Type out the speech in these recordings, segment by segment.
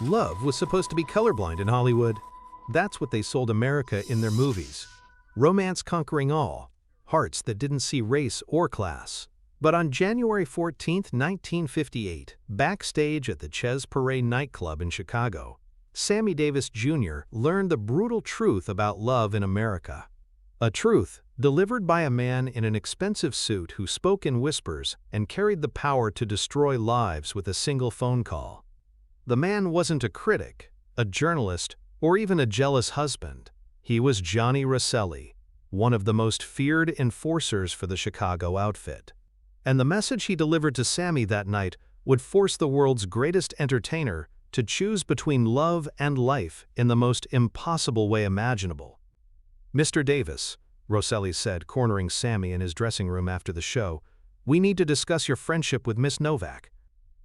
Love was supposed to be colorblind in Hollywood. That's what they sold America in their movies. Romance conquering all, hearts that didn't see race or class. But on January 14, 1958, backstage at the Ches Parade nightclub in Chicago, Sammy Davis Jr. learned the brutal truth about love in America. A truth delivered by a man in an expensive suit who spoke in whispers and carried the power to destroy lives with a single phone call. The man wasn't a critic, a journalist, or even a jealous husband. He was Johnny Rosselli, one of the most feared enforcers for the Chicago outfit. And the message he delivered to Sammy that night would force the world's greatest entertainer to choose between love and life in the most impossible way imaginable. "Mr. Davis," Rosselli said, cornering Sammy in his dressing room after the show, "we need to discuss your friendship with Miss Novak.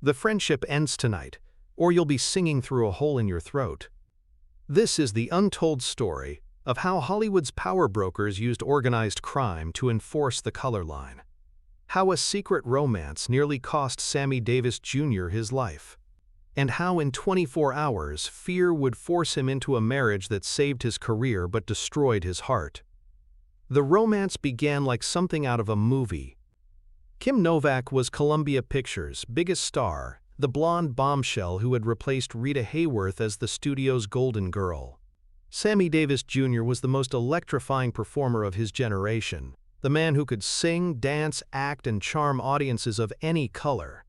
The friendship ends tonight, or you'll be singing through a hole in your throat." This is the untold story of how Hollywood's power brokers used organized crime to enforce the color line. How a secret romance nearly cost Sammy Davis Jr. his life. And how in 24 hours fear would force him into a marriage that saved his career but destroyed his heart. The romance began like something out of a movie. Kim Novak was Columbia Pictures' biggest star, the blonde bombshell who had replaced Rita Hayworth as the studio's golden girl. Sammy Davis Jr. was the most electrifying performer of his generation, the man who could sing, dance, act, and charm audiences of any color.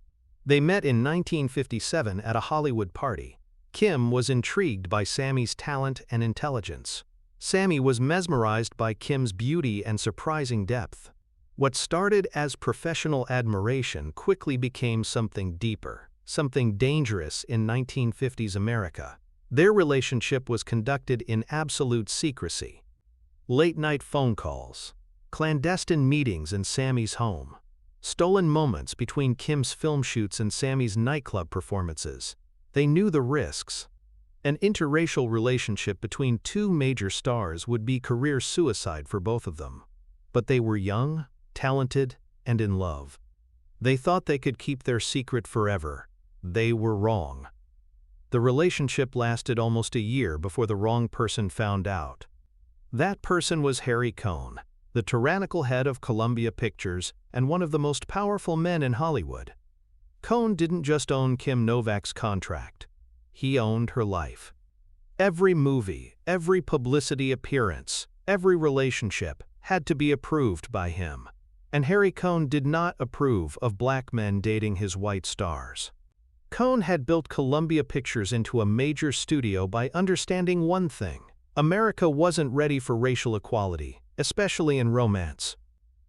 They met in 1957 at a Hollywood party. Kim was intrigued by Sammy's talent and intelligence. Sammy was mesmerized by Kim's beauty and surprising depth. What started as professional admiration quickly became something deeper, something dangerous in 1950s America. Their relationship was conducted in absolute secrecy. Late-night phone calls, clandestine meetings in Sammy's home, stolen moments between Kim's film shoots and Sammy's nightclub performances. They knew the risks. An interracial relationship between two major stars would be career suicide for both of them. But they were young, talented, and in love. They thought they could keep their secret forever. They were wrong. The relationship lasted almost a year before the wrong person found out. That person was Harry Cohn, the tyrannical head of Columbia Pictures and one of the most powerful men in Hollywood. Cohn didn't just own Kim Novak's contract. He owned her life. Every movie, every publicity appearance, every relationship had to be approved by him. And Harry Cohn did not approve of black men dating his white stars. Cohn had built Columbia Pictures into a major studio by understanding one thing: America wasn't ready for racial equality, especially in romance.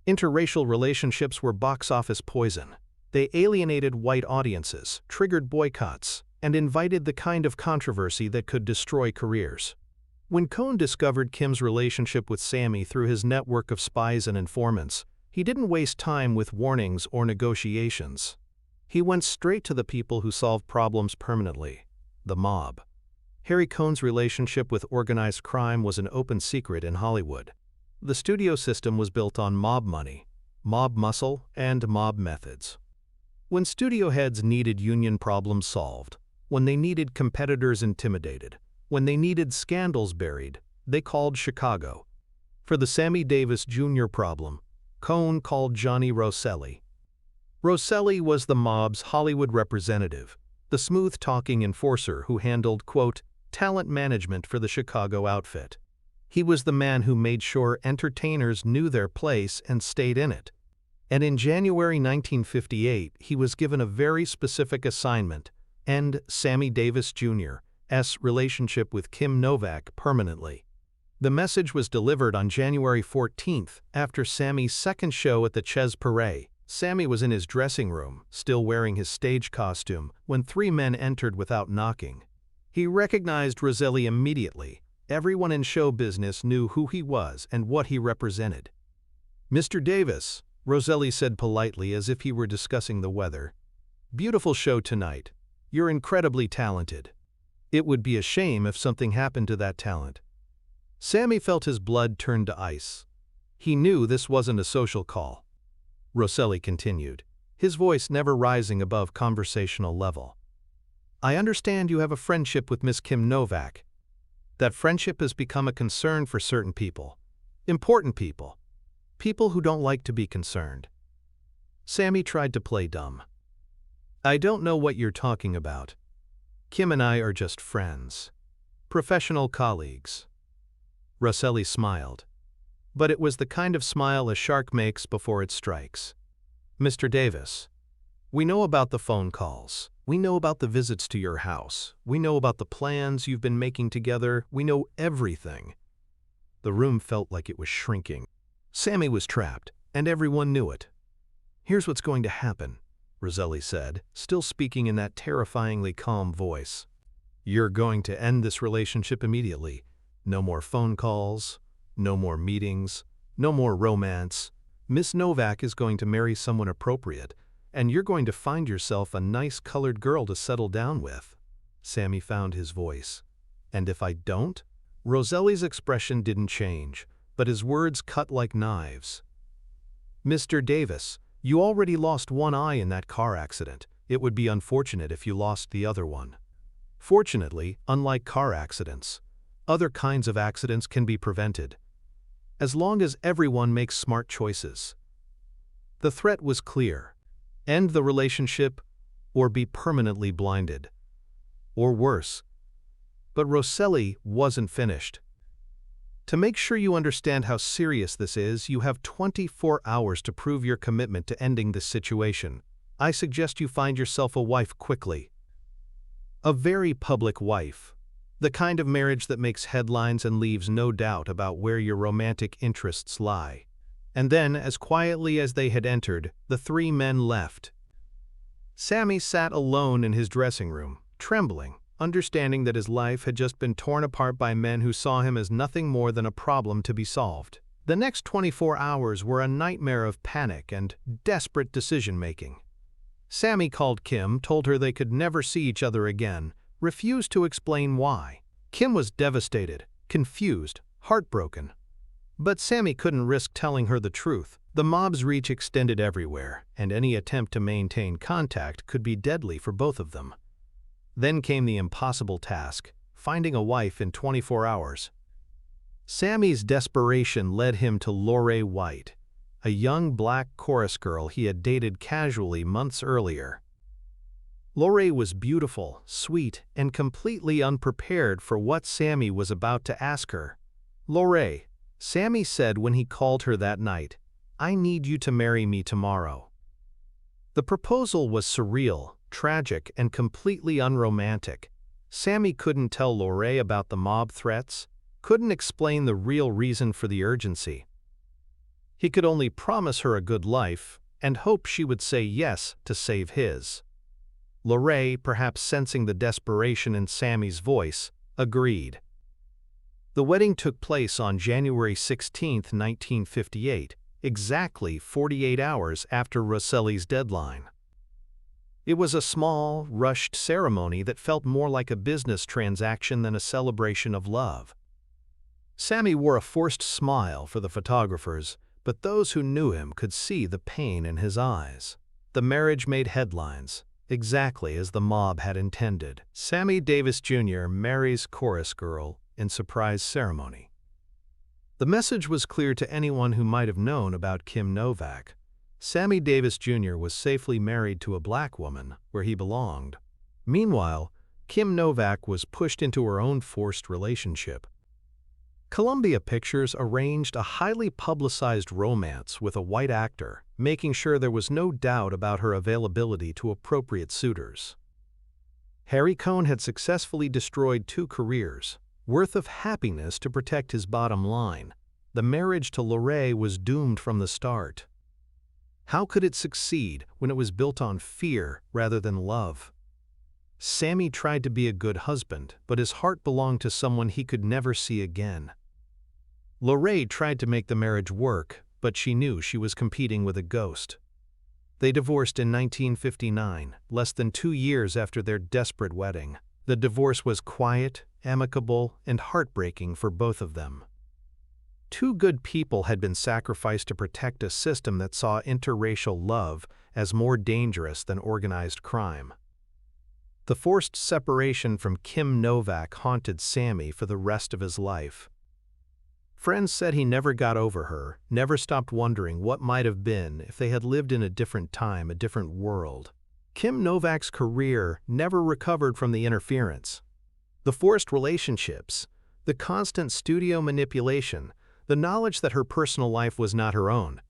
Interracial relationships were box office poison. They alienated white audiences, triggered boycotts, and invited the kind of controversy that could destroy careers. When Cohn discovered Kim's relationship with Sammy through his network of spies and informants, he didn't waste time with warnings or negotiations. He went straight to the people who solved problems permanently: the mob. Harry Cohn's relationship with organized crime was an open secret in Hollywood. The studio system was built on mob money, mob muscle, and mob methods. When studio heads needed union problems solved, when they needed competitors intimidated, when they needed scandals buried, they called Chicago. For the Sammy Davis Jr. problem, Cohn called Johnny Rosselli. Rosselli was the mob's Hollywood representative, the smooth-talking enforcer who handled, quote, talent management for the Chicago outfit. He was the man who made sure entertainers knew their place and stayed in it. And in January 1958, he was given a very specific assignment: end Sammy Davis Jr.'s relationship with Kim Novak permanently. The message was delivered on January 14th, after Sammy's second show at the Ches Parade. Sammy was in his dressing room, still wearing his stage costume, when three men entered without knocking. He recognized Rosselli immediately. Everyone in show business knew who he was and what he represented. "Mr. Davis," Rosselli said politely as if he were discussing the weather, "beautiful show tonight. You're incredibly talented. It would be a shame if something happened to that talent." Sammy felt his blood turn to ice. He knew this wasn't a social call. Rosselli continued, his voice never rising above conversational level. I understand you have a friendship with Miss Kim Novak. That friendship has become a concern for certain people. Important people. People who don't like to be concerned. Sammy tried to play dumb. I don't know what you're talking about. Kim and I are just friends. Professional colleagues. Rosselli smiled. But it was the kind of smile a shark makes before it strikes. Mr. Davis, we know about the phone calls. We know about the visits to your house. We know about the plans you've been making together. We know everything. The room felt like it was shrinking. Sammy was trapped, and everyone knew it. Here's what's going to happen, Rosselli said, still speaking in that terrifyingly calm voice. You're going to end this relationship immediately. No more phone calls, no more meetings, no more romance. Miss Novak is going to marry someone appropriate, and you're going to find yourself a nice colored girl to settle down with. Sammy found his voice. And if I don't? Rosselli's expression didn't change, but his words cut like knives. Mr. Davis, you already lost one eye in that car accident. It would be unfortunate if you lost the other one. Fortunately, unlike car accidents, other kinds of accidents can be prevented, as long as everyone makes smart choices. The threat was clear. End the relationship or be permanently blinded. Or worse. But Rosselli wasn't finished. To make sure you understand how serious this is, you have 24 hours to prove your commitment to ending this situation. I suggest you find yourself a wife quickly. A very public wife. The kind of marriage that makes headlines and leaves no doubt about where your romantic interests lie. And then, as quietly as they had entered, the three men left. Sammy sat alone in his dressing room, trembling, understanding that his life had just been torn apart by men who saw him as nothing more than a problem to be solved. The next 24 hours were a nightmare of panic and desperate decision-making. Sammy called Kim, told her they could never see each other again, refused to explain why. Kim was devastated, confused, heartbroken. But Sammy couldn't risk telling her the truth. The mob's reach extended everywhere, and any attempt to maintain contact could be deadly for both of them. Then came the impossible task, finding a wife in 24 hours. Sammy's desperation led him to Lorraine White, a young black chorus girl he had dated casually months earlier. Lorraine was beautiful, sweet, and completely unprepared for what Sammy was about to ask her. Lorraine, Sammy said when he called her that night, I need you to marry me tomorrow. The proposal was surreal, tragic, and completely unromantic. Sammy couldn't tell Lorraine about the mob threats, couldn't explain the real reason for the urgency. He could only promise her a good life and hope she would say yes to save his. Lorraine, perhaps sensing the desperation in Sammy's voice, agreed. The wedding took place on January 16, 1958, exactly 48 hours after Rosselli's deadline. It was a small, rushed ceremony that felt more like a business transaction than a celebration of love. Sammy wore a forced smile for the photographers, but those who knew him could see the pain in his eyes. The marriage made headlines, exactly as the mob had intended. Sammy Davis Jr. marries chorus girl in surprise ceremony. The message was clear to anyone who might have known about Kim Novak. Sammy Davis Jr. was safely married to a black woman where he belonged. Meanwhile, Kim Novak was pushed into her own forced relationship. Columbia Pictures arranged a highly publicized romance with a white actor, making sure there was no doubt about her availability to appropriate suitors. Harry Cohn had successfully destroyed 2 careers, worth of happiness to protect his bottom line. The marriage to Lorraine was doomed from the start. How could it succeed when it was built on fear rather than love? Sammy tried to be a good husband, but his heart belonged to someone he could never see again. Lorraine tried to make the marriage work, but she knew she was competing with a ghost. They divorced in 1959, less than 2 years after their desperate wedding. The divorce was quiet, amicable, and heartbreaking for both of them. 2 good people had been sacrificed to protect a system that saw interracial love as more dangerous than organized crime. The forced separation from Kim Novak haunted Sammy for the rest of his life. Friends said he never got over her, never stopped wondering what might have been if they had lived in a different time, a different world. Kim Novak's career never recovered from the interference. The forced relationships, the constant studio manipulation, the knowledge that her personal life was not her own.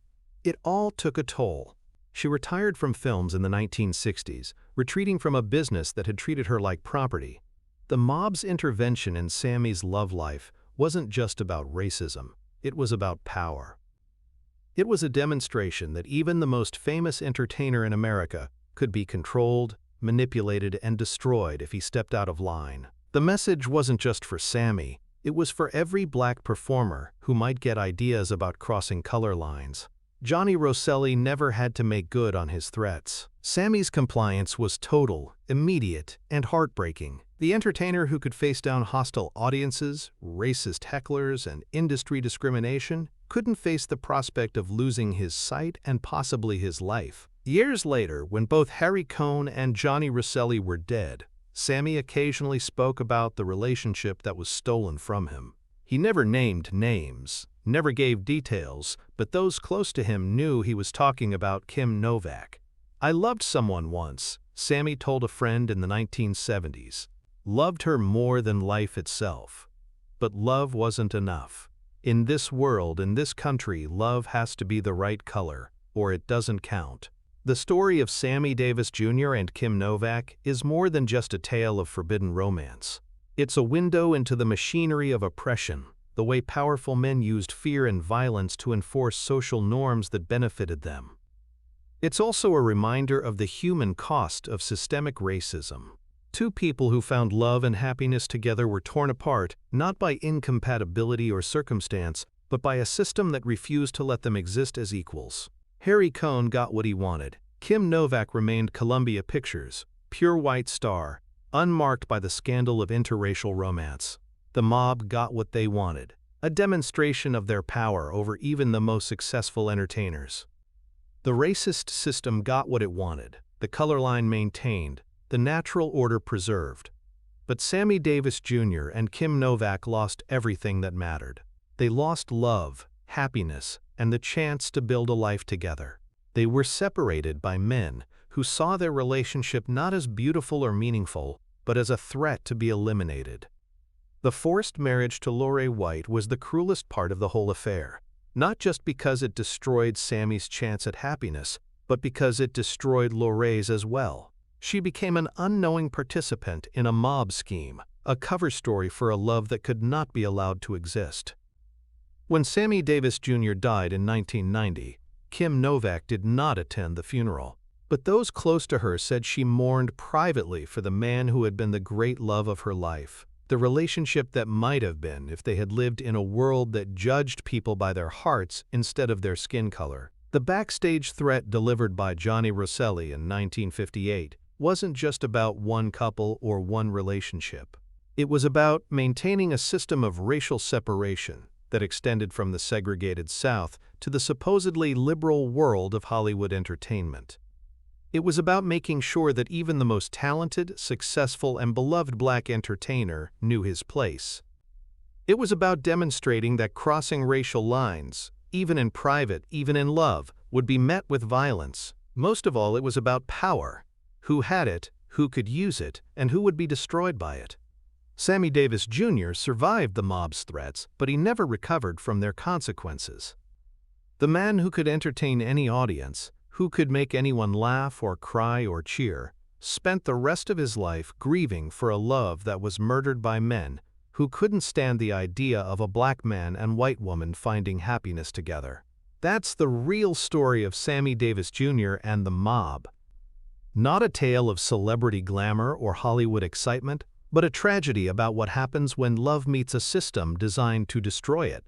It all took a toll. She retired from films in the 1960s, retreating from a business that had treated her like property. The mob's intervention in Sammy's love life wasn't just about racism, it was about power. It was a demonstration that even the most famous entertainer in America could be controlled, manipulated, and destroyed if he stepped out of line. The message wasn't just for Sammy, it was for every black performer who might get ideas about crossing color lines. Johnny Rosselli never had to make good on his threats. Sammy's compliance was total, immediate, and heartbreaking. The entertainer who could face down hostile audiences, racist hecklers, and industry discrimination couldn't face the prospect of losing his sight and possibly his life. Years later, when both Harry Cohn and Johnny Rosselli were dead, Sammy occasionally spoke about the relationship that was stolen from him. He never named names, never gave details, but those close to him knew he was talking about Kim Novak. "I loved someone once," Sammy told a friend in the 1970s. "Loved her more than life itself. But love wasn't enough. In this world, in this country, love has to be the right color, or it doesn't count." The story of Sammy Davis Jr. and Kim Novak is more than just a tale of forbidden romance. It's a window into the machinery of oppression, the way powerful men used fear and violence to enforce social norms that benefited them. It's also a reminder of the human cost of systemic racism. Two people who found love and happiness together were torn apart, not by incompatibility or circumstance, but by a system that refused to let them exist as equals. Harry Cohn got what he wanted. Kim Novak remained Columbia Pictures, pure white star, unmarked by the scandal of interracial romance. The mob got what they wanted, a demonstration of their power over even the most successful entertainers. The racist system got what it wanted, the color line maintained, the natural order preserved. But Sammy Davis Jr. and Kim Novak lost everything that mattered. They lost love, happiness, and the chance to build a life together. They were separated by men who saw their relationship not as beautiful or meaningful, but as a threat to be eliminated. The forced marriage to Lorraine White was the cruelest part of the whole affair, not just because it destroyed Sammy's chance at happiness, but because it destroyed Lorraine's as well. She became an unknowing participant in a mob scheme, a cover story for a love that could not be allowed to exist. When Sammy Davis Jr. died in 1990, Kim Novak did not attend the funeral, but those close to her said she mourned privately for the man who had been the great love of her life, the relationship that might have been if they had lived in a world that judged people by their hearts instead of their skin color. The backstage threat delivered by Johnny Rosselli in 1958 wasn't just about one couple or one relationship. It was about maintaining a system of racial separation that extended from the segregated South to the supposedly liberal world of Hollywood entertainment. It was about making sure that even the most talented, successful, and beloved black entertainer knew his place. It was about demonstrating that crossing racial lines, even in private, even in love, would be met with violence. Most of all, it was about power. Who had it, who could use it, and who would be destroyed by it. Sammy Davis Jr. survived the mob's threats, but he never recovered from their consequences. The man who could entertain any audience, who could make anyone laugh or cry or cheer, spent the rest of his life grieving for a love that was murdered by men who couldn't stand the idea of a black man and white woman finding happiness together. That's the real story of Sammy Davis Jr. and the mob. Not a tale of celebrity glamour or Hollywood excitement, but a tragedy about what happens when love meets a system designed to destroy it.